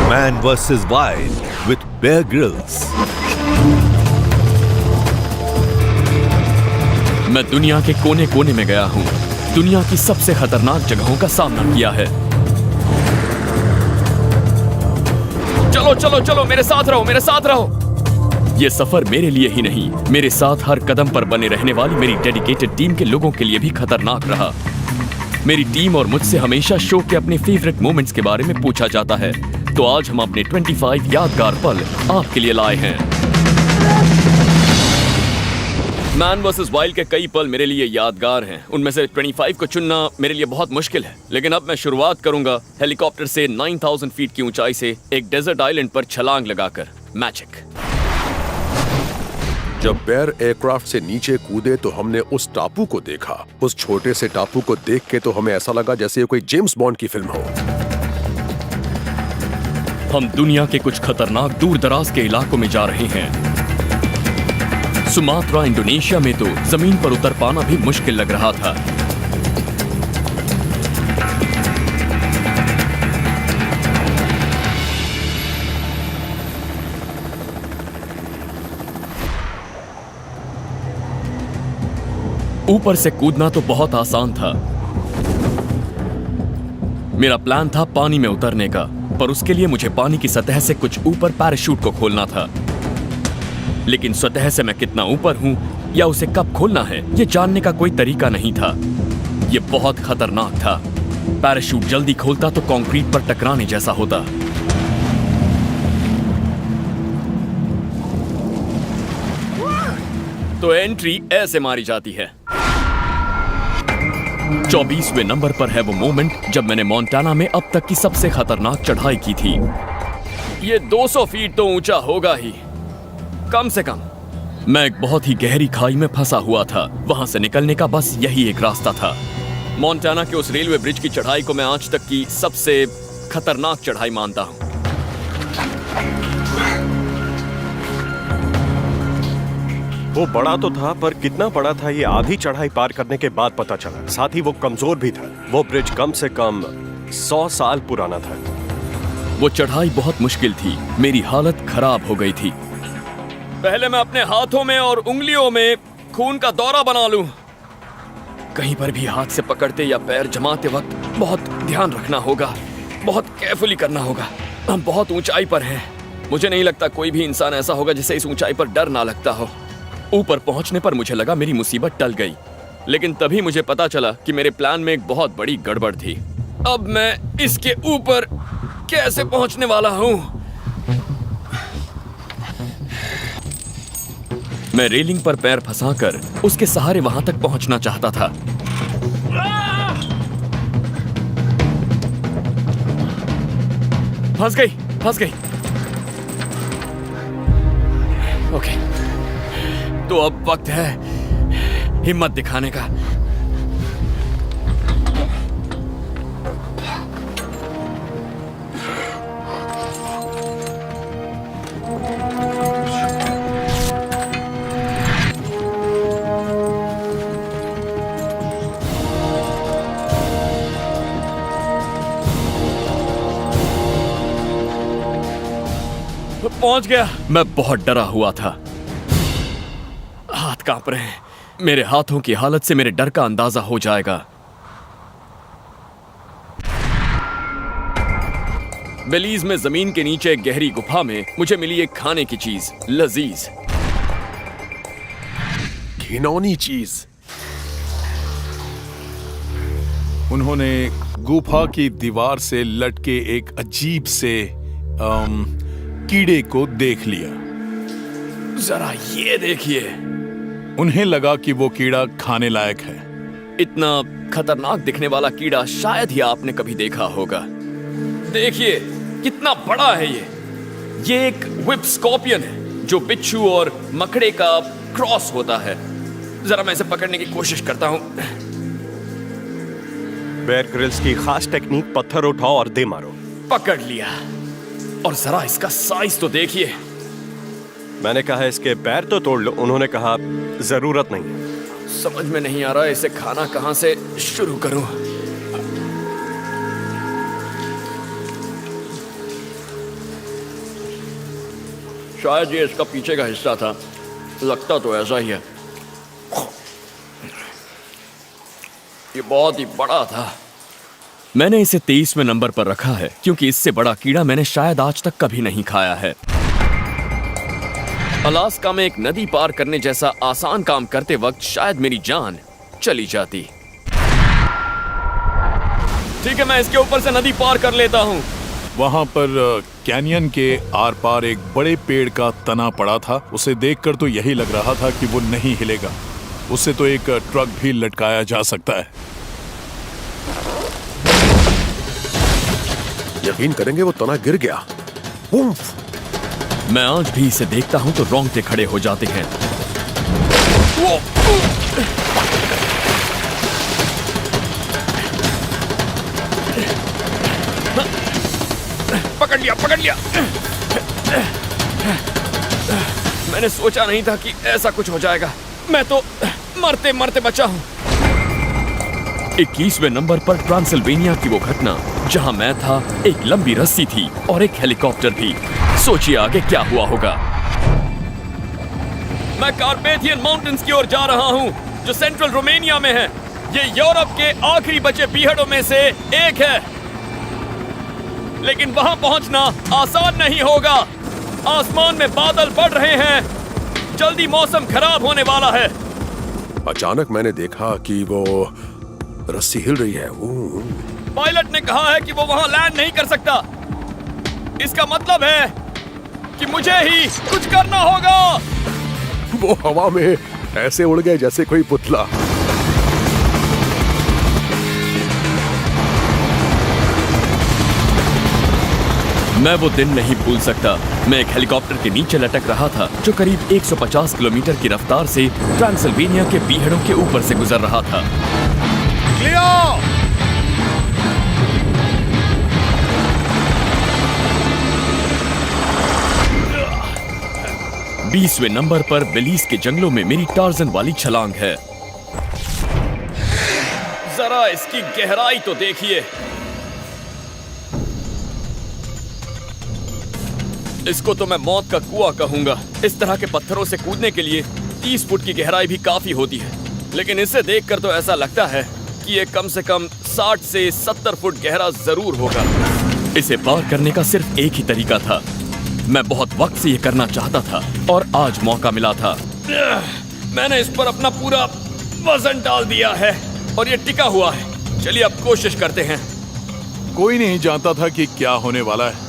Man vs. Wild with Bear Grylls. मैं दुनिया के कोने कोने में गया हूँ, दुनिया की सबसे खतरनाक जगहों का सामना किया है। चलो चलो चलो, मेरे साथ रहो, मेरे साथ रहो। ये सफर मेरे लिए ही नहीं, मेरे साथ हर कदम पर बने रहने वाली मेरी डेडिकेटेड टीम के लोगों के लिए भी खतरनाक रहा। मेरी टीम और मुझसे हमेशा शो के अपने फेवरेट मोमेंट्स के बारे में पूछा जाता है, तो आज हम अपने 25 यादगार पल आपके लिए लाए हैं। मैन वर्सेस वाइल्ड के कई पल मेरे लिए यादगार हैं। उनमें से 25 को चुनना मेरे लिए बहुत मुश्किल है, लेकिन अब मैं शुरुआत करूंगा हेलीकॉप्टर से 9000 फीट की ऊंचाई से एक डेजर्ट आइलैंड पर छलांग लगाकर। मैजिक। जब बेयर एयरक्राफ्ट से नीचे कूदे तो हमने उस टापू को देखा। उस छोटे से टापू को देख के तो हमें ऐसा लगा जैसे ये कोई जेम्स बॉन्ड की फिल्म हो। हम दुनिया के कुछ खतरनाक दूर दराज के इलाकों में जा रहे हैं। सुमात्रा इंडोनेशिया में तो जमीन पर उतर पाना भी मुश्किल लग रहा था। ऊपर से कूदना तो बहुत आसान था। मेरा प्लान था पानी में उतरने का, पर उसके लिए मुझे पानी की सतह से कुछ ऊपर पैराशूट को खोलना था। लेकिन सतह से मैं कितना ऊपर हूं या उसे कब खोलना है, यह जानने का कोई तरीका नहीं था। यह बहुत खतरनाक था। पैराशूट जल्दी खोलता तो कंक्रीट पर टकराने जैसा होता। तो एंट्री ऐसे मारी जाती है। 24वें नंबर पर है वो मोमेंट जब मैंने मोंटाना में अब तक की सबसे खतरनाक चढ़ाई की थी। ये 200 फीट तो ऊंचा होगा ही, कम से कम। मैं एक बहुत ही गहरी खाई में फंसा हुआ था। वहां से निकलने का बस यही एक रास्ता था। मोंटाना के उस रेलवे ब्रिज की चढ़ाई को मैं आज तक की सबसे खतरनाक चढ़ाई मानता हूं। वो बड़ा तो था, पर कितना बड़ा था ये आधी चढ़ाई पार करने के बाद पता चला। साथ ही वो कमजोर भी था। वो ब्रिज कम से कम 100 साल पुराना था। वो चढ़ाई बहुत मुश्किल थी। मेरी हालत खराब हो गई थी। पहले मैं अपने हाथों में और उंगलियों में खून का दौरा बना लूं। कहीं पर भी हाथ से पकड़ते या पैर जमाते वक्त बहुत ध्यान रखना होगा, बहुत केयरफुली करना होगा। हम बहुत ऊंचाई पर हैं। मुझे नहीं लगता कोई भी इंसान ऐसा होगा जिसे इस ऊंचाई पर डर ना लगता हो। ऊपर पहुंचने पर मुझे लगा मेरी मुसीबत टल गई, लेकिन तभी मुझे पता चला कि मेरे प्लान में एक बहुत बड़ी गड़बड़ थी। अब मैं इसके ऊपर कैसे पहुंचने वाला हूं? मैं रेलिंग पर पैर फंसाकर उसके सहारे वहां तक पहुंचना चाहता था। फंस गई, फंस गई। ओके, तो अब वक्त है हिम्मत दिखाने का। पहुंच गया। मैं बहुत डरा हुआ था। हाथ कांप रहे हैं। मेरे हाथों की हालत से मेरे डर का अंदाजा हो जाएगा। बेलीज में जमीन के नीचे एक गहरी गुफा में मुझे मिली एक खाने की चीज, लजीज घिनौनी चीज। उन्होंने गुफा की दीवार से लटके एक अजीब से कीड़े को देख लिया। जरा ये देखिए। उन्हें लगा कि वो कीड़ा खाने लायक है। इतना खतरनाक दिखने वाला कीड़ा शायद ही आपने कभी देखा होगा। देखिए कितना बड़ा है ये एक व्हिप स्कॉर्पियन है जो बिच्छू और मकड़े का क्रॉस होता है। जरा मैं इसे पकड़ने की कोशिश करता हूं। बेयर ग्रिल्स की खास टेक्निक, पत्थर उठाओ और दे मारो। पकड़ लिया। और जरा इसका साइज तो देखिए। मैंने कहा इसके पैर तो तोड़ लो, उन्होंने कहा जरूरत नहीं है। समझ में नहीं आ रहा इसे खाना कहां से शुरू करूं। शायद ये इसका पीछे का हिस्सा था, लगता तो ऐसा ही है। ये बहुत ही बड़ा था। मैंने इसे 23वें नंबर पर रखा है क्योंकि इससे बड़ा कीड़ा मैंने शायद आज तक कभी नहीं खाया है। अलास्का में एक नदी पार करने जैसा आसान काम करते वक्त शायद मेरी जान चली जाती। ठीक है, मैं इसके ऊपर से नदी पार कर लेता हूँ। वहां पर कैनियन के आर पार एक बड़े पेड़ का तना पड़ा था। उसे देखकर तो यही लग रहा था कि वो नहीं हिलेगा। उससे तो एक ट्रक भी लटकाया जा सकता है। यकीन करेंगे वो तना गिर गया। उम्फ! मैं आज भी इसे देखता हूं तो रोंगटे खड़े हो जाते हैं। पकड़ लिया, पकड़ लिया। मैंने सोचा नहीं था कि ऐसा कुछ हो जाएगा। मैं तो मरते मरते बचा हूं। 21वें नंबर पर ट्रांसिल्वेनिया की वो घटना जहां मैं था, एक लंबी रस्सी थी और एक हेलीकॉप्टर भी। सोचिए आगे क्या हुआ होगा। मैं कार्पेथियन माउंटेन्स की ओर जा रहा हूं जो सेंट्रल रोमानिया में है। ये यूरोप के आखिरी बचे पीहड़ों में से एक है, लेकिन वहां पहुंचना आसान नहीं होगा। आसमान में बादल बढ़ रहे हैं, जल्दी मौसम खराब होने वाला है। अचानक मैंने देखा कि वो रस्सी हिल रही है। पायलट ने कहा है कि वो वहां लैंड नहीं कर सकता। इसका मतलब है कि मुझे ही कुछ करना होगा। वो हवा में ऐसे उड़ गए जैसे कोई पुतला। मैं वो दिन नहीं भूल सकता। मैं एक हेलीकॉप्टर के नीचे लटक रहा था जो करीब 150 किलोमीटर की रफ्तार से ट्रांसिल्वेनिया के पीहड़ों के ऊपर से गुजर रहा था। 20वें नंबर पर बेलीज के जंगलों में मेरी टार्जन वाली छलांग है। जरा इसकी गहराई तो देखिए। इसको तो मैं मौत का कुआं कहूंगा। इस तरह के पत्थरों से कूदने के लिए 30 फुट की गहराई भी काफी होती है, लेकिन इसे देखकर तो ऐसा लगता है कि ये कम से कम 60 से 70 फुट गहरा जरूर होगा। इसे पार करने का सिर्फ एक ही तरीका था। मैं बहुत वक्त से ये करना चाहता था और आज मौका मिला था। मैंने इस पर अपना पूरा वजन डाल दिया है और ये टिका हुआ है। चलिए अब कोशिश करते हैं। कोई नहीं जानता था कि क्या होने वाला है।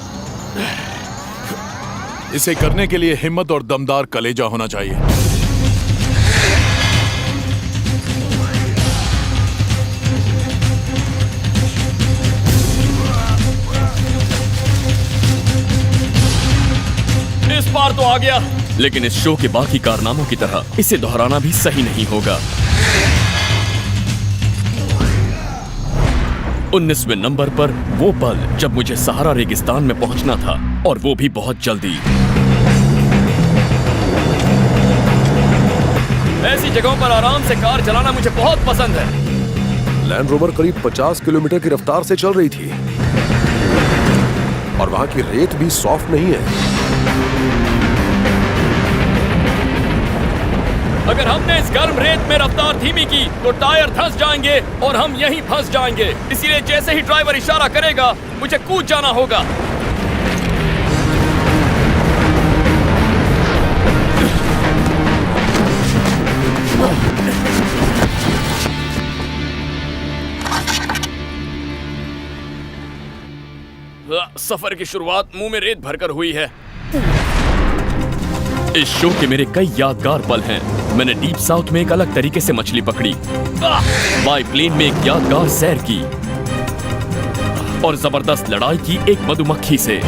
इसे करने के लिए हिम्मत और दमदार कलेजा होना चाहिए। इस बार तो आ गया, लेकिन इस शो के बाकी कारनामों की तरह इसे दोहराना भी सही नहीं होगा। 19वें नंबर पर वो पल जब मुझे सहारा रेगिस्तान में पहुंचना था, और वो भी बहुत जल्दी। ऐसी जगहों पर आराम से कार चलाना मुझे बहुत पसंद है। लैंड रोवर करीब 50 किलोमीटर की रफ्तार से चल रही थी और वहां की रेत भी सॉफ्ट नहीं है। अगर हमने इस गर्म रेत में रफ्तार धीमी की तो टायर धंस जाएंगे और हम यहीं फंस जाएंगे। इसीलिए जैसे ही ड्राइवर इशारा करेगा मुझे कूद जाना होगा। सफर की शुरुआत मुंह में रेत भरकर हुई है। इस शो के मेरे कई यादगार पल हैं। मैंने डीप साउथ में एक अलग तरीके से मछली पकड़ी, बाई प्लेन में एक यादगार सैर की और जबरदस्त लड़ाई की एक मधुमक्खी से।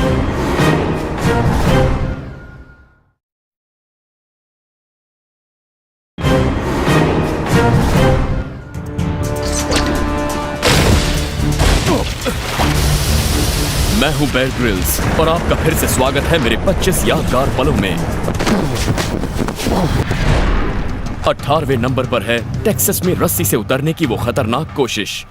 मैं हूं बेयर ग्रिल्स और आपका फिर से स्वागत है मेरे 25 यादगार पलों में। 18वें नंबर पर है टेक्सास में रस्सी से उतरने की वो खतरनाक कोशिश।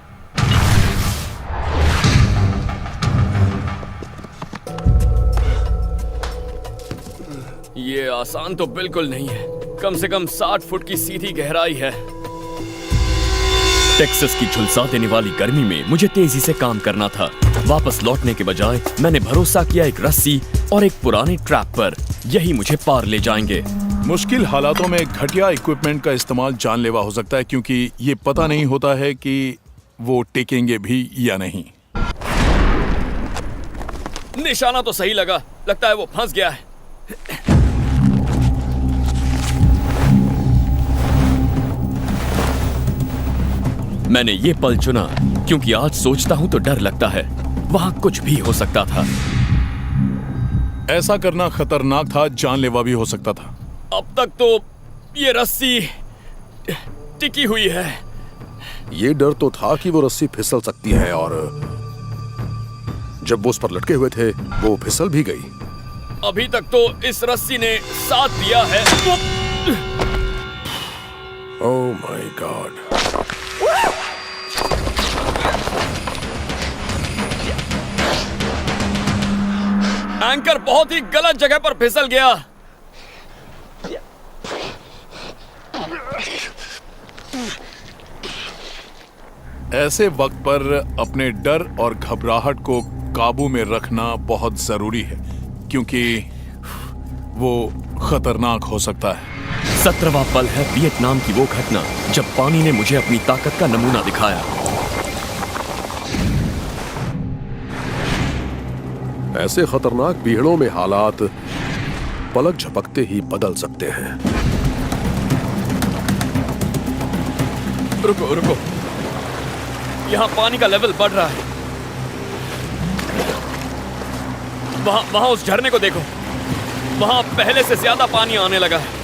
ये आसान तो बिल्कुल नहीं है। कम से कम 60 फुट की सीधी गहराई है। टेक्सास की झुलसा देने वाली गर्मी में मुझे तेजी से काम करना था। वापस लौटने के बजाय मैंने भरोसा किया एक रस्सी और एक पुराने ट्रैप पर। यही मुझे पार ले जाएंगे। मुश्किल हालातों में घटिया इक्विपमेंट का इस्तेमाल जानलेवा हो सकता है, क्योंकि ये पता नहीं होता है कि वो टिकेंगे भी या नहीं। निशाना तो सही लगा। लगता है वो फंस गया है। मैंने ये पल चुना क्योंकि आज सोचता हूं तो डर लगता है। वहां कुछ भी हो सकता था। ऐसा करना खतरनाक था, जानलेवा भी हो सकता था। अब तक तो ये रस्सी टिकी हुई है। ये डर तो था कि वो रस्सी फिसल सकती है, और जब वो उस पर लटके हुए थे वो फिसल भी गई। अभी तक तो इस रस्सी ने साथ दिया है। Oh my God. एंकर बहुत ही गलत जगह पर फिसल गया। ऐसे वक्त पर अपने डर और घबराहट को काबू में रखना बहुत जरूरी है, क्योंकि वो खतरनाक हो सकता है। 17वां पल है वियतनाम की वो घटना जब पानी ने मुझे अपनी ताकत का नमूना दिखाया। ऐसे खतरनाक बीहड़ों में हालात पलक झपकते ही बदल सकते हैं। रुको रुको, यहाँ पानी का लेवल बढ़ रहा है। वहां उस झरने को देखो। वहां पहले से ज्यादा पानी आने लगा है।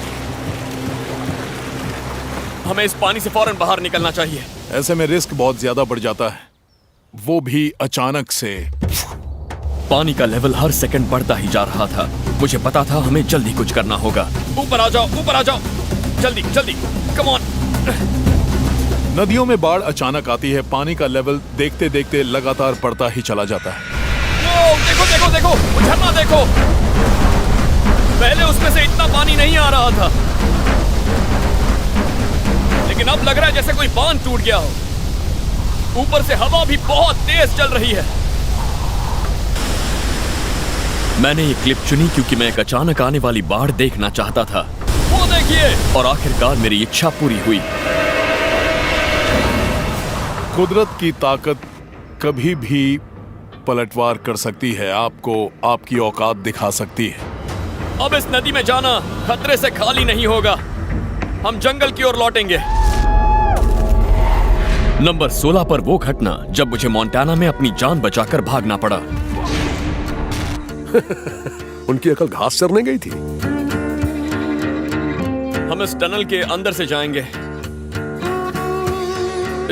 हमें इस पानी से फौरन बाहर निकलना चाहिए। ऐसे में रिस्क बहुत ज्यादा बढ़ जाता है, वो भी अचानक से। पानी का लेवल हर सेकंड बढ़ता ही जा रहा था। मुझे पता था हमें जल्दी कुछ करना होगा। ऊपर आ जाओ, ऊपर आ जाओ, जल्दी जल्दी, कम ऑन। नदियों में बाढ़ अचानक आती है। पानी का लेवल देखते देखते लगातार बढ़ता ही चला जाता है। देखो देखो देखो, वो झरना देखो। पहले उसमें से इतना पानी नहीं आ रहा था, लेकिन अब लग रहा है जैसे कोई बांध टूट गया हो। ऊपर से हवा भी बहुत तेज चल रही है। मैंने ये क्लिप चुनी क्योंकि मैं एक अचानक आने वाली बाढ़ देखना चाहता था। वो देखिए, और आखिरकार मेरी इच्छा पूरी हुई। कुदरत की ताकत कभी भी पलटवार कर सकती है, आपको आपकी औकात दिखा सकती है। अब इस नदी में जाना खतरे से खाली नहीं होगा। हम जंगल की ओर लौटेंगे। नंबर 16 पर वो घटना जब मुझे मोंटाना में अपनी जान बचाकर भागना पड़ा। उनकी अकल घास चरने गई थी। हम इस टनल के अंदर से जाएंगे।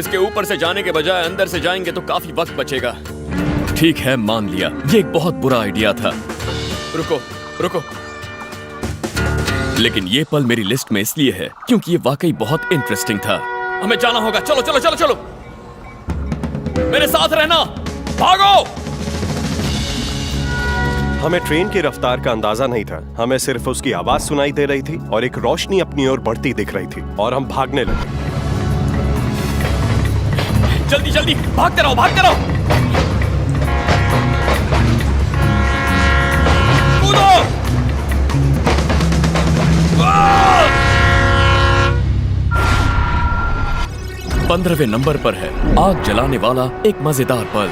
इसके ऊपर से जाने के बजाय अंदर से जाएंगे तो काफी वक्त बचेगा। ठीक है, मान लिया, ये एक बहुत बुरा आइडिया था। रुको रुको, लेकिन ये पल मेरी लिस्ट में इसलिए है क्योंकि ये वाकई बहुत इंटरेस्टिंग था। हमें जाना होगा। चलो चलो चलो चलो, मेरे साथ रहना। भागो। हमें ट्रेन की रफ्तार का अंदाजा नहीं था। हमें सिर्फ उसकी आवाज सुनाई दे रही थी और एक रोशनी अपनी ओर बढ़ती दिख रही थी, और हम भागने लगे। जल्दी जल्दी, भागते रहो भागते रहो। कूदो। 15वें नंबर पर है आग जलाने वाला एक मजेदार पल।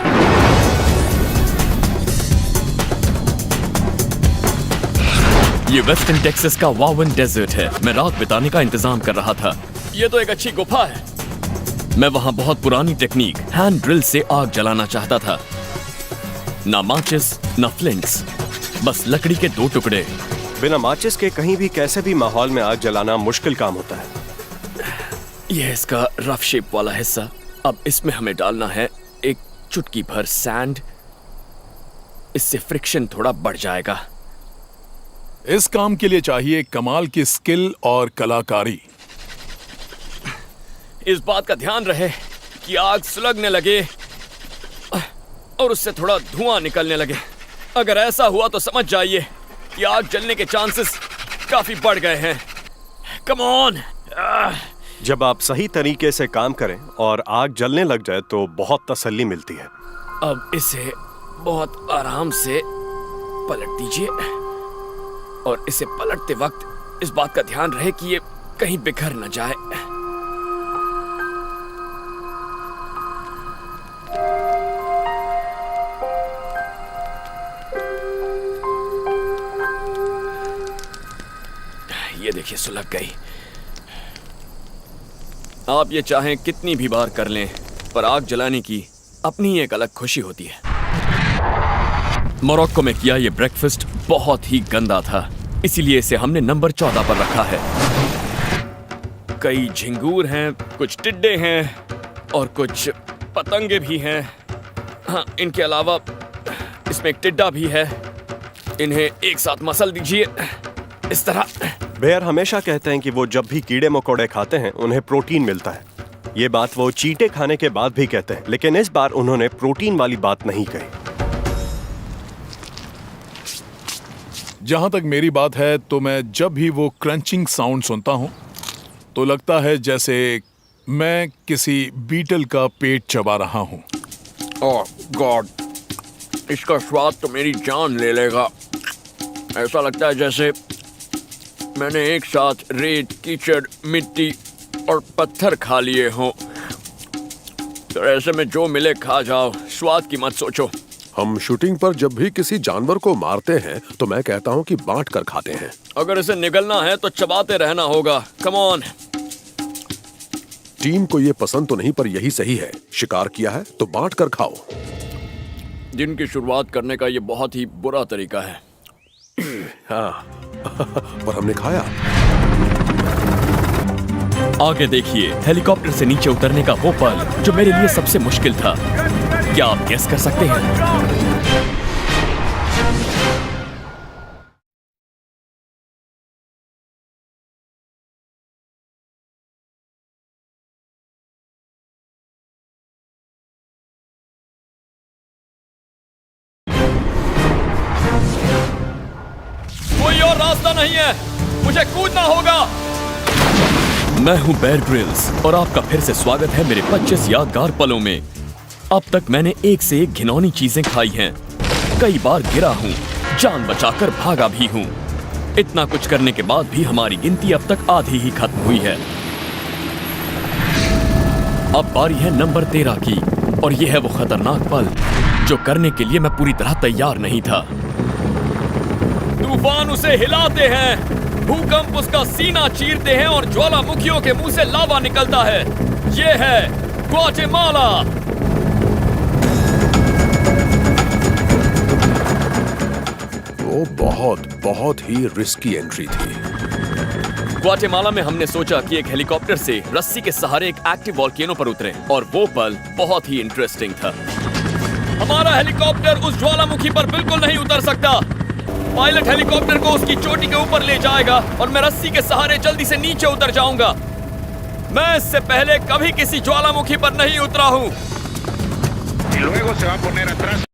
ये वेस्टर्न टेक्सास का वावन डेजर्ट है। मैं रात बिताने का इंतजाम कर रहा था। ये तो एक अच्छी गुफा है। मैं वहां बहुत पुरानी टेक्निक हैंड ड्रिल से आग जलाना चाहता था। ना माचिस ना फ्लिंट्स, बस लकड़ी के 2 टुकड़े। बिना माचिस के कहीं भी कैसे भी माहौल में आग जलाना मुश्किल काम होता है। यह इसका रफ शेप वाला हिस्सा। अब इसमें हमें डालना है एक चुटकी भर सैंड। इससे फ्रिक्शन थोड़ा बढ़ जाएगा। इस काम के लिए चाहिए कमाल की स्किल और कलाकारी। इस बात का ध्यान रहे कि आग सुलगने लगे और उससे थोड़ा धुआं निकलने लगे। अगर ऐसा हुआ तो समझ जाइए कि आग जलने के चांसेस काफी बढ़ गए हैं। Come on. जब आप सही तरीके से काम करें और आग जलने लग जाए तो बहुत तसल्ली मिलती है। अब इसे बहुत आराम से पलट दीजिए और इसे पलटते वक्त इस बात का ध्यान रहे कि ये कहीं बिखर न जाए। ये देखिए, सुलग गई। आप ये चाहें कितनी भी बार कर लें, पर आग जलाने की अपनी एक अलग खुशी होती है। मोरक्को में किया ये ब्रेकफास्ट बहुत ही गंदा था, इसीलिए इसे हमने नंबर 14 पर रखा है। कई झिंगूर हैं, कुछ टिड्डे हैं और कुछ पतंगे भी हैं। हाँ, इनके अलावा इसमें एक टिड्डा भी है। इन्हें एक साथ मसल दीजिए इस तरह। बेयर हमेशा कहते हैं कि वो जब भी कीड़े मकोड़े खाते हैं उन्हें प्रोटीन मिलता है। ये बात वो चींटे खाने के बाद भी कहते हैं, लेकिन इस बार उन्होंने प्रोटीन वाली बात नहीं कही। जहां तक मेरी बात है तो मैं जब भी वो क्रंचिंग साउंड सुनता हूं तो लगता है जैसे मैं किसी बीटल का पेट चबा रहा हूं। ओह गॉड, इसका स्वाद तो मेरी जान ले लेगा। ऐसा लगता है जैसे मैंने एक साथ रेत, कीचड़, मिट्टी और पत्थर खा लिए हों। तो ऐसे में जो मिले खा जाओ, स्वाद की मत सोचो। हम शूटिंग पर जब भी किसी जानवर को मारते हैं तो मैं कहता हूँ कि बांट कर खाते हैं। अगर इसे निगलना है तो चबाते रहना होगा। Come on. टीम को ये पसंद तो नहीं, पर यही सही है। शिकार किया है तो बांट कर खाओ। दिन की शुरुआत करने का ये बहुत ही बुरा तरीका है। हाँ पर हमने खाया। आगे देखिए, हेलीकॉप्टर से नीचे उतरने का वो पल जो मेरे लिए सबसे मुश्किल था। क्या आप गेस कर सकते हैं? कोई और रास्ता नहीं है, मुझे कूदना होगा। मैं हूं बेयर ग्रिल्स और आपका फिर से स्वागत है मेरे 25 यादगार पलों में। अब तक मैंने एक से एक घिनौनी चीजें खाई हैं। कई बार गिरा हूं, जान बचाकर भागा भी हूं। इतना कुछ करने के बाद भी हमारी गिनती अब तक आधी ही खत्म हुई है। अब बारी है नंबर 13 की और यह है वो खतरनाक पल जो करने के लिए मैं पूरी तरह तैयार नहीं था। तूफान उसे हिलाते हैं, भूकंप उसका सीना चीरते हैं और ज्वालामुखियों के मुंह से लावा निकलता है। ये है ग्वाटेमाला। वो बहुत ही रिस्की एंट्री थी। ग्वाटेमाला में हमने सोचा कि एक हेलीकॉप्टर से रस्सी के सहारे एक एक्टिव वॉल्केनो पर उतरें और वो पल बहुत ही इंटरेस्टिंग था। हमारा हेलीकॉप्टर उस ज्वालामुखी पर बिल्कुल नहीं उतर सकता। पायलट हेलीकॉप्टर को उसकी चोटी के ऊपर ले जाएगा और मैं रस्सी के सहारे जल्दी से नीचे उतर जाऊंगा। मैं इससे पहले कभी किसी ज्वालामुखी पर नहीं उतरा हूं।